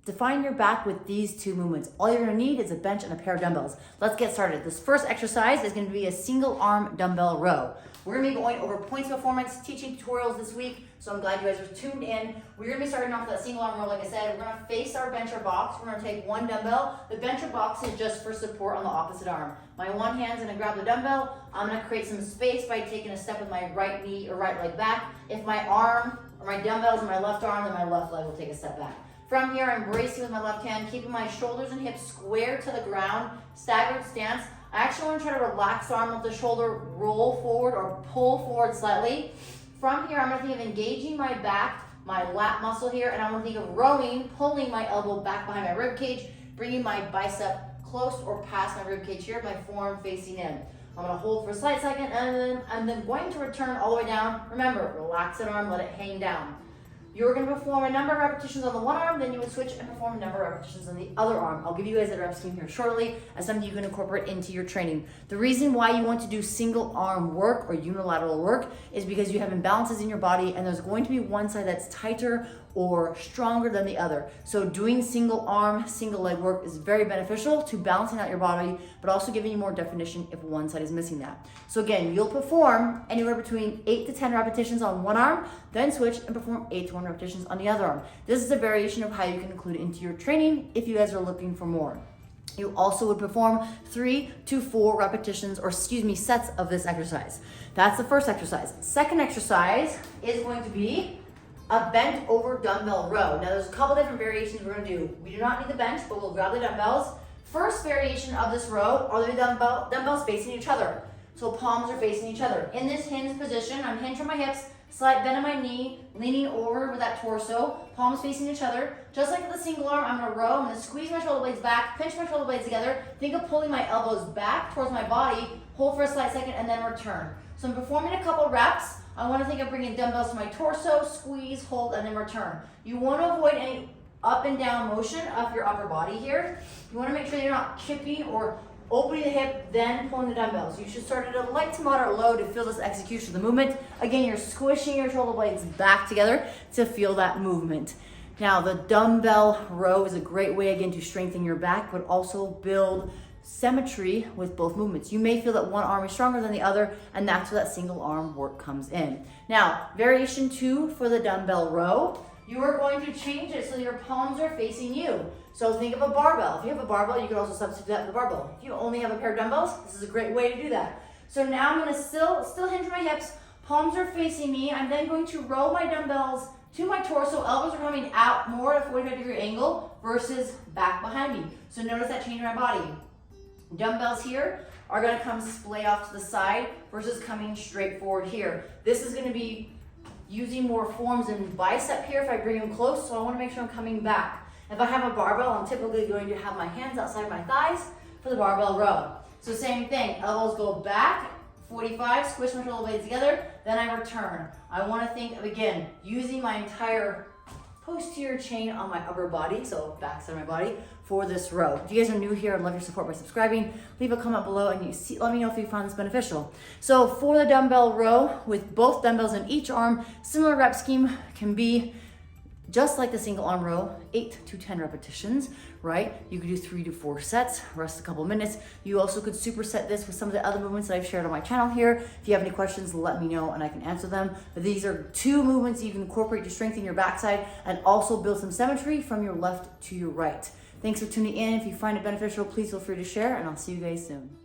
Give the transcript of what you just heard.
define your back with these two movements. All you're gonna need is a bench and a pair of dumbbells. Let's get started. This first exercise is gonna be a single arm dumbbell row. We're gonna be going over points of performance, teaching tutorials this week, so I'm glad you guys are tuned in. We're gonna be starting off with that single arm row, like I said. We're gonna face our bench or box. We're gonna take one dumbbell. The bench or box is just for support on the opposite arm. My one hand's gonna grab the dumbbell. I'm gonna create some space by taking a step with my right knee or right leg back. If my arm or my dumbbell's in my left arm, then my left leg will take a step back. From here, I'm bracing with my left hand, keeping my shoulders and hips square to the ground, staggered stance. I actually want to try to relax the arm, let the shoulder roll forward or pull forward slightly. From here, I'm going to think of engaging my back, my lat muscle here, and I'm going to think of rowing, pulling my elbow back behind my rib cage, bringing my bicep close or past my rib cage here, my forearm facing in. I'm going to hold for a slight second, and then going to return all the way down. Remember, relax that arm, let it hang down. You're going to perform a number of repetitions on the one arm, then you would switch and perform a number of repetitions on the other arm. I'll give you guys a rep scheme here shortly as something you can incorporate into your training. The reason why you want to do single arm work or unilateral work is because you have imbalances in your body and there's going to be one side that's tighter or stronger than the other. So doing single arm, single leg work is very beneficial to balancing out your body, but also giving you more definition if one side is missing that. So again, you'll perform anywhere between 8 to 10 repetitions on one arm, then switch and perform 8 to 1 repetitions on the other arm. This is a variation of how you can include it into your training if you guys are looking for more. You also would perform 3 to 4 repetitions, or sets of this exercise. That's the first exercise. Second exercise is going to be a bent over dumbbell row. Now there's a couple different variations we're gonna do. We do not need the bench, but we'll grab the dumbbells. First variation of this row are the dumbbells facing each other. So palms are facing each other. In this hinge position, I'm hinged from my hips, slight bend in my knee, leaning over with that torso, palms facing each other. Just like with the single arm, I'm gonna row, I'm gonna squeeze my shoulder blades back, pinch my shoulder blades together, think of pulling my elbows back towards my body, hold for a slight second, and then return. So I'm performing a couple reps. I want to think of bringing dumbbells to my torso, squeeze, hold, and then return. You want to avoid any up and down motion of your upper body here. You want to make sure you're not chipping or opening the hip, then pulling the dumbbells. You should start at a light to moderate low to feel this execution of the movement. Again, you're squishing your shoulder blades back together to feel that movement. Now, the dumbbell row is a great way, again, to strengthen your back, but also build symmetry with both movements. You may feel that one arm is stronger than the other, and that's where that single arm work comes in. Now, variation 2 for the dumbbell row, you are going to change it so your palms are facing you. So think of a barbell. If you have a barbell, you can also substitute that with a barbell. If you only have a pair of dumbbells, this is a great way to do that. So now I'm gonna still hinge my hips, palms are facing me. I'm then going to roll my dumbbells to my torso, elbows are coming out more at a 45-degree angle versus back behind me. So notice that change in my body. Dumbbells here are going to come splay off to the side versus coming straight forward here. This is going to be using more forms in bicep here if I bring them close, so I want to make sure I'm coming back. If I have a barbell, I'm typically going to have my hands outside my thighs for the barbell row. So same thing, elbows go back, 45, squish my shoulder blades together, then I return. I want to think of, again, using my entire posterior chain on my upper body, so back side of my body, for this row. If you guys are new here, I'd love your support by subscribing. Leave a comment below and let me know if you found this beneficial. So for the dumbbell row, with both dumbbells in each arm, similar rep scheme can be just like the single arm row, 8 to 10 repetitions, right? You could do 3 to 4 sets, rest a couple minutes. You also could superset this with some of the other movements that I've shared on my channel here. If you have any questions, let me know and I can answer them. But these are 2 movements you can incorporate to strengthen your backside and also build some symmetry from your left to your right. Thanks for tuning in. If you find it beneficial, please feel free to share, and I'll see you guys soon.